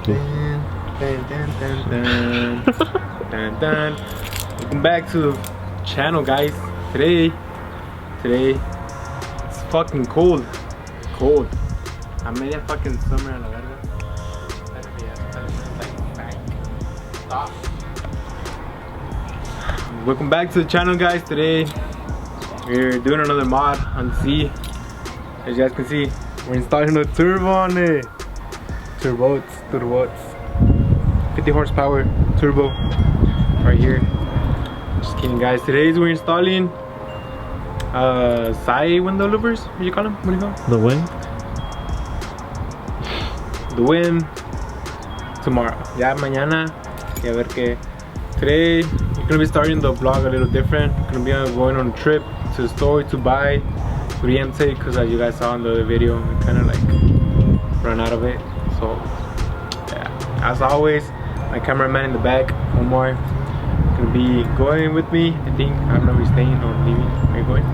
exactly. Welcome back to the channel, guys. Today it's fucking cold. A media fucking summer a la verga. Stop. Welcome back to the channel, guys. Today we're doing another mod on the sea. As you guys can see, we're installing a turbo on it. Turbots. 50 horsepower turbo right here. Just kidding, guys. Today we're installing side window louvers. What do you call them? What do you call them? The wing? The wing tomorrow. Ya mañana. Y a ver qué. Today we're gonna be starting the vlog a little different. We're gonna be going on a trip to the store to buy 3M tape because, as you guys saw in the other video, we kind of like run out of it. So yeah, as always, my cameraman in the back, Omar, gonna be going with me. I think I don't know if he's staying or leaving. Are you going?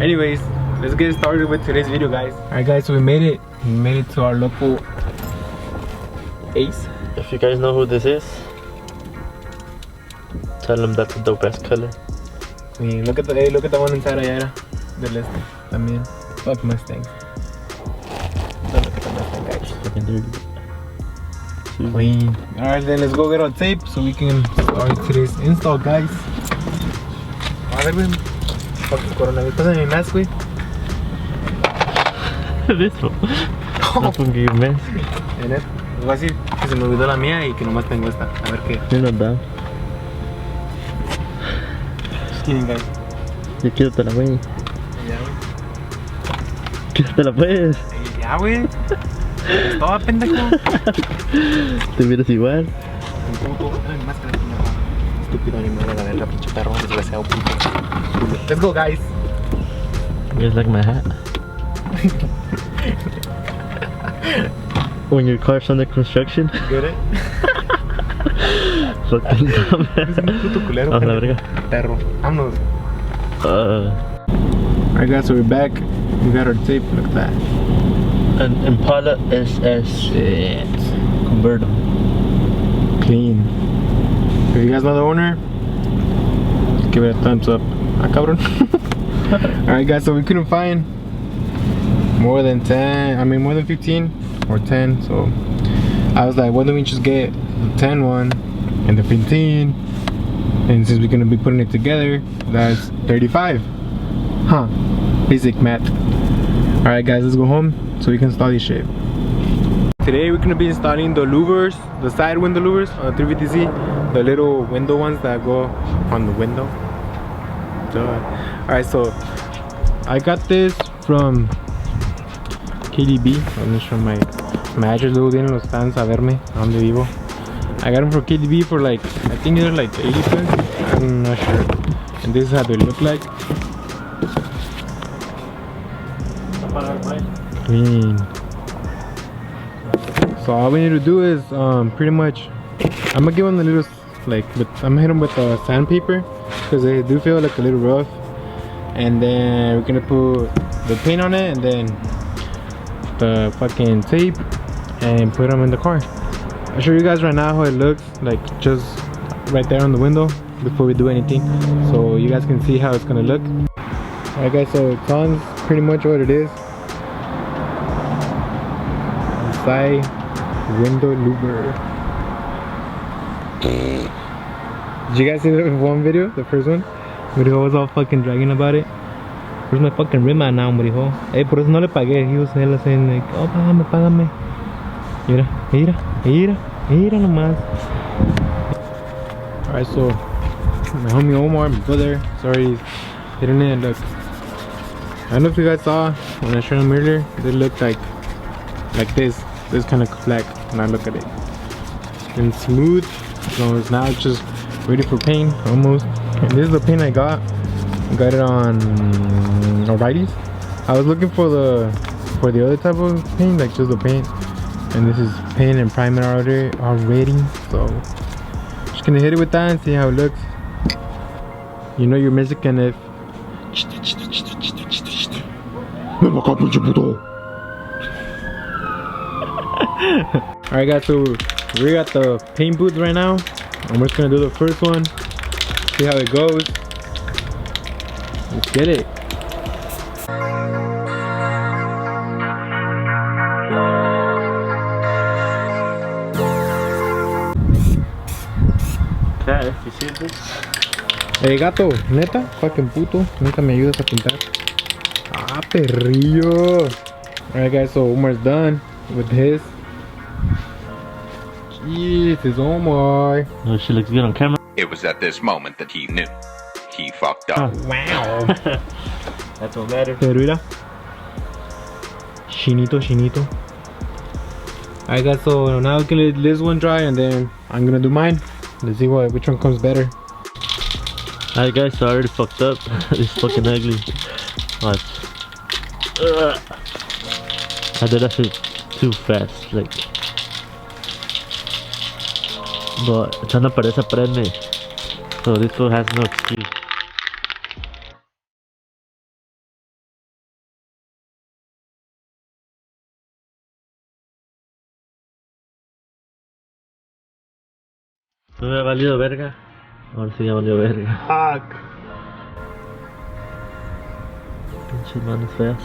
Anyways, let's get started with today's video, guys. Alright, guys, so we made it to our local Ace. If you guys know who this is, tell them that's the dope ass color. I mean, look at the one inside Ayara. The list. I mean, fuck Mustangs. So look at the Mustang, guys. Fucking dirty. Clean. Alright, then let's go get our tape so we can start today's install, guys. A ver, güey. Fucking coronavirus. Pásame mi mask, güey. Eso. No pongo mi mask. Les voy a decir que se me olvidó la mía y que nomás tengo esta. A ver qué. Yo no da. Just kidding, guys. Ya quítatela, güey. Ya, güey. Quítatela, pues. Ya, güey. Estaba pendejo. Te miras igual. Dame mi máscara, pendejo. Estúpido animal, la verga, pinche perro, desgraciado, puto. Let's go, guys. You guys like my hat? When your car's under construction. Get it? Fucking dumb. Eres un puto culero. Vamos a la verga. Perro. Vámonos. Alright, guys, so we're back. We got our tape. Look at that. An Impala SS. Shit. Convertible. Clean. If you guys know the owner, give it a thumbs up. Ah, cabrón. Alright, guys, so we couldn't find more than 15 or 10. So I was like, why don't we just get the 10 one and the 15? And since we're gonna be putting it together, that's 35. Huh. Basic math. Alright, guys, let's go home so we can install this shit. Today we're gonna be installing the louvers, the side window louvers on the 350Z, the little window ones that go on the window. Alright, so I got this from KBD. I'm gonna show my address. Luego vienen los fans a verme a donde vivo. I got them from KBD for like, I think they're like 80 cents. I'm not sure. And this is how they look like. Clean. So all we need to do is pretty much, I'm gonna give them a little like, I'm gonna hit them with sandpaper because they do feel like a little rough. And then we're gonna put the paint on it and then the fucking tape and put them in the car. I'll show you guys right now how it looks like, just right there on the window before we do anything, so you guys can see how it's gonna look. Alright, guys, so it's on pretty much what it is. Side window louver. Did you guys see the one video, the first one? Murijo was all fucking dragging about it. Where's my fucking rim at now, Murijo? Hey, por eso no le pagué. He was hella saying like, oh, págame. Mira nomás. Alright, so my homie Omar, my brother, sorry, he didn't look. I don't know if you guys saw when I showed him earlier, they looked like this kind of black when I look at it. And smooth, so it's now just ready for paint almost. And this is the paint I got. I got it on O'Reilly's. I was looking for the other type of paint, like just the paint. And this is paint and primer already. So just gonna hit it with that and see how it looks. You know you're Mexican if Alright guys, so we're at the paint booth right now. And we're just gonna do the first one. See how it goes. Let's get it. Okay, you see this? Hey gato, neta, fucking puto, nunca me ayudas a pintar. Ah, perrillo. Alright guys, so Omar's done with his. Jeez, it's Omar. Oh, she looks good on camera. It was at this moment that he knew. He fucked up. Wow. That don't matter. Pero mira. Chinito, chinito. Alright guys, so now we can let this one dry and then I'm gonna do mine. Let's see which one comes better. Alright guys, so I already fucked up. It's fucking ugly. Watch. I did that shit too fast, like. But echando pereza prende. So this one has no excuse. No me ha valido verga. Ahora sí ya valió verga. Fuck. Pinches manos feas.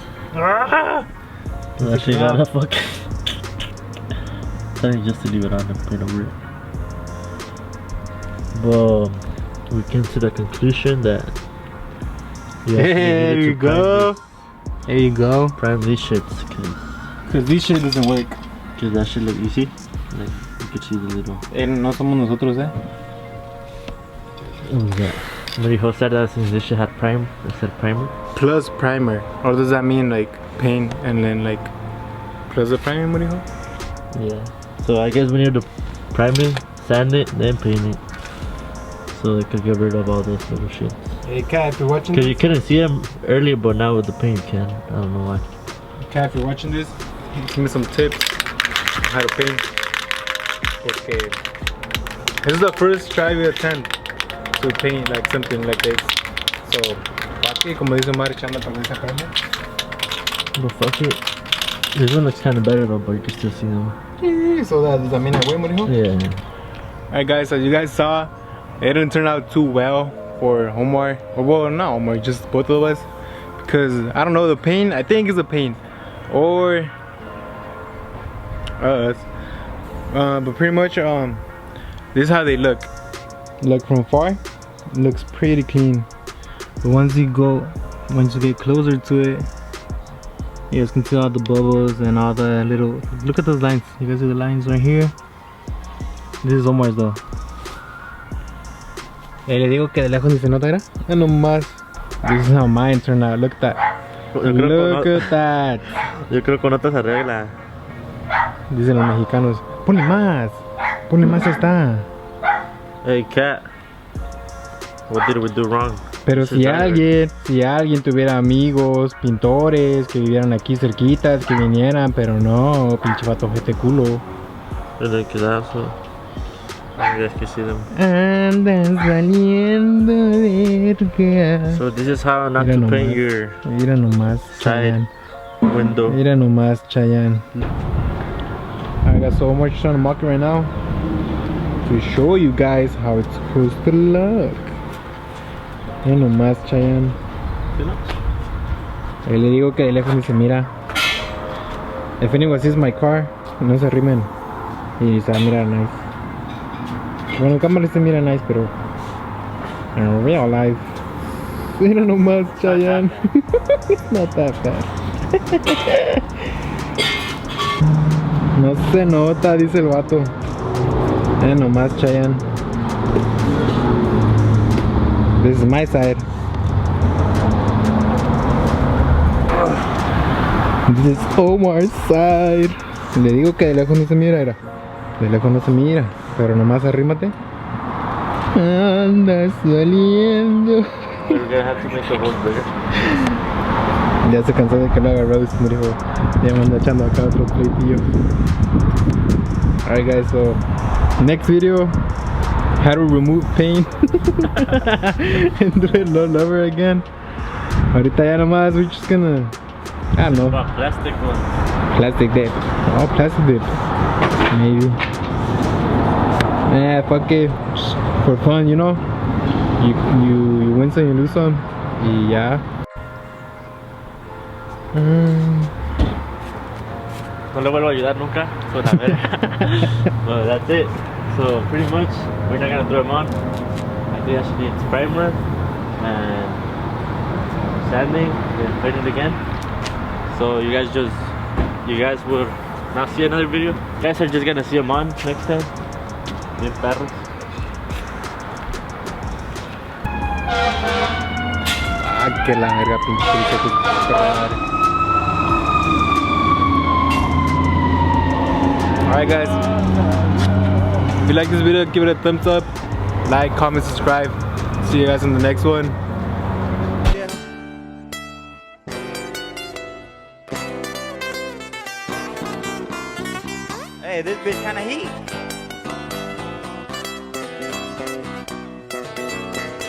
Actually gotta fuck. Telling just to leave it on and paint over it. But we came to the conclusion that There you go. There you go. Prime these shits, Cause this shit doesn't work. cause that shit look easy. Like you could see the little. No somos nosotros, eh. What was that? Marijo said that since this shit had prime, it said primer. Plus primer. Or does that mean like paint and then like plus the primer, Marijo? Yeah. So I guess we need to prime it, sand it, then paint it. So they could get rid of all those little shits. Hey Kat, if you're watching Cause this. you couldn't see them earlier, but now with the paint you can. I don't know why. Kat, if you're watching this, give me some tips on how to paint. Okay. This is the first try we attempt to paint like something like this. So, aquí como dice Omar, echando para esa primer. But fuck it. This one looks kind of better though, but you can still see them. So that does that mean I win, Marijo? Yeah. Alright guys, as you guys saw, it didn't turn out too well for Omar. Or well, not Omar, just both of us. Because, I don't know, the paint, I think it's the paint. Or us. But pretty much, this is how they look. Look from far, looks pretty clean. But once you get closer to it, you guys can see all the bubbles and all the little, look at those lines. You guys see the lines right here? This is Omar's though. Le digo que de lejos ni se nota, ¿era? No más. This is how mine turned out. Look at that. Look at that. Yo creo que con otras arregla. Dicen los mexicanos. Ponle más. Ponle más está. Hey Kat, what did we do wrong? Pero si alguien tuviera amigos, pintores, que vivieran aquí cerquitas, que vinieran, pero no, pinche vato jete culo. Look at that, so you guys can see them. Andas saliendo de tu casa. So this is how not Mira to nomás. paint your Mira nomás, side Chayanne. window. Mira nomás, Chayanne. I got so much trying to mock it right now to show you guys how it's supposed to look. Mira nomás, Chayanne. Le digo que de lejos ni se mira. If anyone sees my car, no se arrimen y se va a mirar nice. Bueno, en cámara se mira nice, pero in real life, mira nomás, Chayanne. It's not that bad. No se nota, dice el vato. Mira nomás, Chayanne. This is my side. This is Omar's side. Le digo que de lejos no se mira, era. De lejos no se mira, pero nomás arrímate. Andas saliendo. We're gonna have to make the hole bigger. Ya se cansó de que lo haga Rose, me dijo. Ya me anda echando acá otro pleitillo. Alright guys, so next video, how to remove paint and do it all over again. Ahorita ya nomás, we're just gonna I don't know. About plastic one. Plastic dip. Oh, plastic dip. Maybe. Yeah, fuck it. Just for fun, you know. You win some, you lose some. Yeah. No le vuelvo a ayudar nunca. So, la verga. Well, that's it. So pretty much, we're not gonna throw them on. I think that should need primer and sanding, then paint it again. So you guys will now see another video. You guys are just gonna see them on next time. Bien perros. Ah, que la verga, pinche. Alright guys, if you like this video, give it a thumbs up, like, comment, subscribe. See you guys in the next one. Hey, this bitch kinda heat.